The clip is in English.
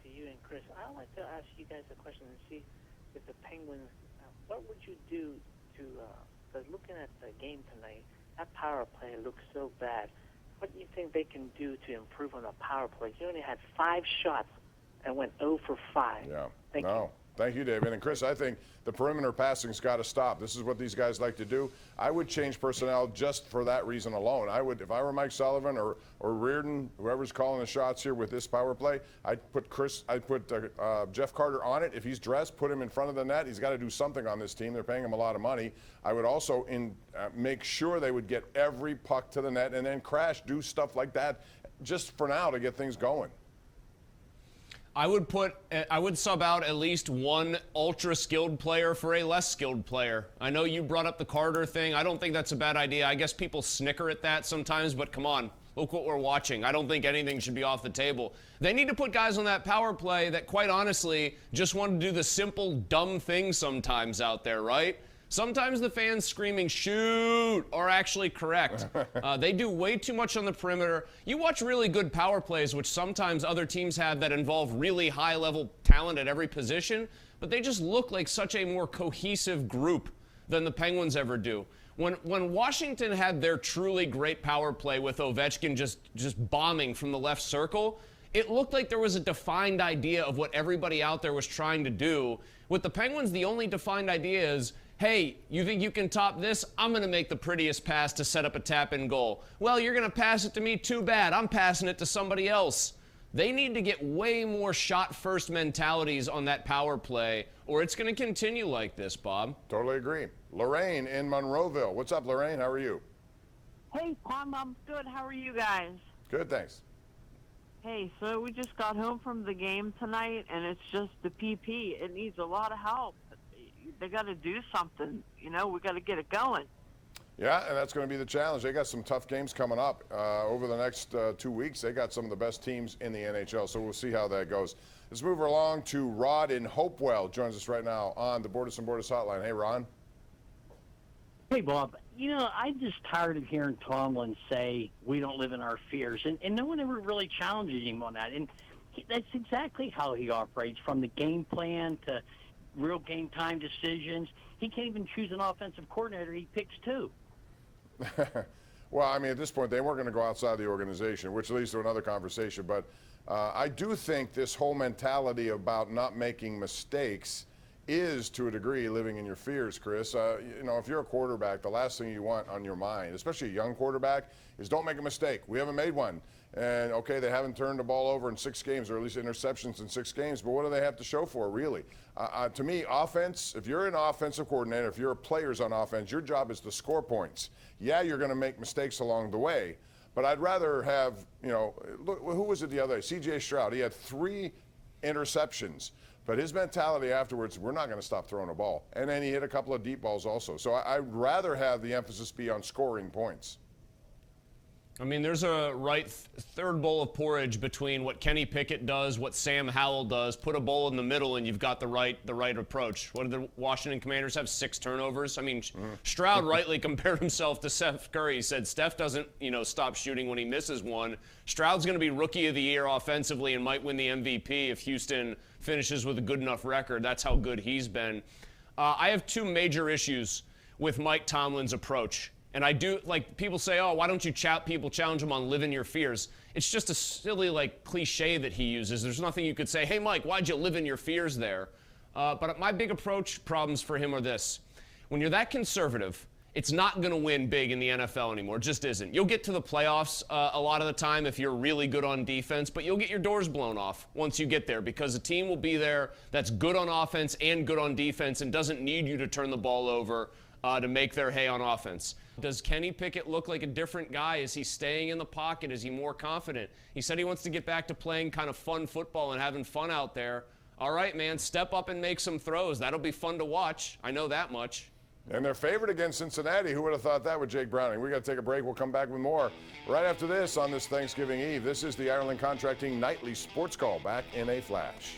to you and Chris. I'd like to ask you guys a question and see if the Penguins, what would you do to, because looking at the game tonight, that power play looks so bad. What do you think they can do to improve on the power play? You only had 5 shots and went 0 for 5. Yeah. Thank you. Thank you, David. And Chris, I think the perimeter passing's got to stop. This is what these guys like to do. I would change personnel just for that reason alone. I would, if I were Mike Sullivan or Reardon, whoever's calling the shots here with this power play, I'd put Jeff Carter on it. If he's dressed, put him in front of the net. He's got to do something on this team. They're paying him a lot of money. I would also make sure they would get every puck to the net and then do stuff like that just for now to get things going. I would sub out at least one ultra-skilled player for a less skilled player. I know you brought up the Carter thing. I don't think that's a bad idea. I guess people snicker at that sometimes, but come on. Look what we're watching. I don't think anything should be off the table. They need to put guys on that power play that, quite honestly, just want to do the simple, dumb things sometimes out there, right? Sometimes the fans screaming, shoot, are actually correct. They do way too much on the perimeter. You watch really good power plays, which sometimes other teams have that involve really high-level talent at every position, but they just look like such a more cohesive group than the Penguins ever do. When Washington had their truly great power play with Ovechkin just bombing from the left circle, it looked like there was a defined idea of what everybody out there was trying to do. With the Penguins, the only defined idea is, hey, you think you can top this? I'm going to make the prettiest pass to set up a tap-in goal. Well, you're going to pass it to me? Too bad. I'm passing it to somebody else. They need to get way more shot-first mentalities on that power play, or it's going to continue like this, Bob. Totally agree. Lorraine in Monroeville. What's up, Lorraine? How are you? Hey, Tom, I'm good. How are you guys? Good, thanks. Hey, so we just got home from the game tonight, and it's just the PP. It needs a lot of help. They got to do something. You know, we got to get it going. Yeah, and that's going to be the challenge. They got some tough games coming up over the next 2 weeks. They got some of the best teams in the NHL, so we'll see how that goes. Let's move along to Rod in Hopewell. Joins us right now on the Borders and Borders hotline. Hey, Ron. Hey, Bob. You know, I'm just tired of hearing Tomlin say we don't live in our fears, and no one ever really challenges him on that. And that's exactly how he operates, from the game plan to real game time decisions. He can't even choose an offensive coordinator. He picks 2. Well, I mean, at this point, they weren't going to go outside the organization, which leads to another conversation. But I do think this whole mentality about not making mistakes is, to a degree, living in your fears, Chris. You know, if you're a quarterback, the last thing you want on your mind, especially a young quarterback, is don't make a mistake. We haven't made one. And, okay, they haven't turned the ball over in 6 games, or at least interceptions in 6 games, but what do they have to show for, really? To me, offense, if you're an offensive coordinator, if you're players on offense, your job is to score points. Yeah, you're going to make mistakes along the way, but I'd rather have, you know, look, who was it the other day? C.J. Stroud. He had 3 interceptions. But his mentality afterwards, we're not going to stop throwing a ball. And then he hit a couple of deep balls also. So I'd rather have the emphasis be on scoring points. I mean, there's a third bowl of porridge between what Kenny Pickett does, what Sam Howell does. Put a bowl in the middle, and you've got the right approach. What did the Washington Commanders have? 6 turnovers. I mean, Stroud rightly compared himself to Steph Curry. He said Steph doesn't, stop shooting when he misses one. Stroud's going to be Rookie of the Year offensively and might win the MVP if Houston finishes with a good enough record. That's how good he's been. I have 2 major issues with Mike Tomlin's approach. And I do, like, people say, oh, why don't you people challenge him on live in your fears? It's just a silly, cliche that he uses. There's nothing you could say, hey, Mike, why'd you live in your fears there? But my big approach problems for him are this. When you're that conservative, it's not going to win big in the NFL anymore. It just isn't. You'll get to the playoffs a lot of the time if you're really good on defense, but you'll get your doors blown off once you get there because a team will be there that's good on offense and good on defense and doesn't need you to turn the ball over to make their hay on offense. Does Kenny Pickett look like a different guy? Is he staying in the pocket? Is he more confident? He said he wants to get back to playing kind of fun football and having fun out there. All right, man, step up and make some throws. That'll be fun to watch. I know that much. And they're favored against Cincinnati. Who would have thought that with Jake Browning? We got to take a break. We'll come back with more right after this on this Thanksgiving Eve. This is the Ireland Contracting Nightly Sports Call. Back in a flash.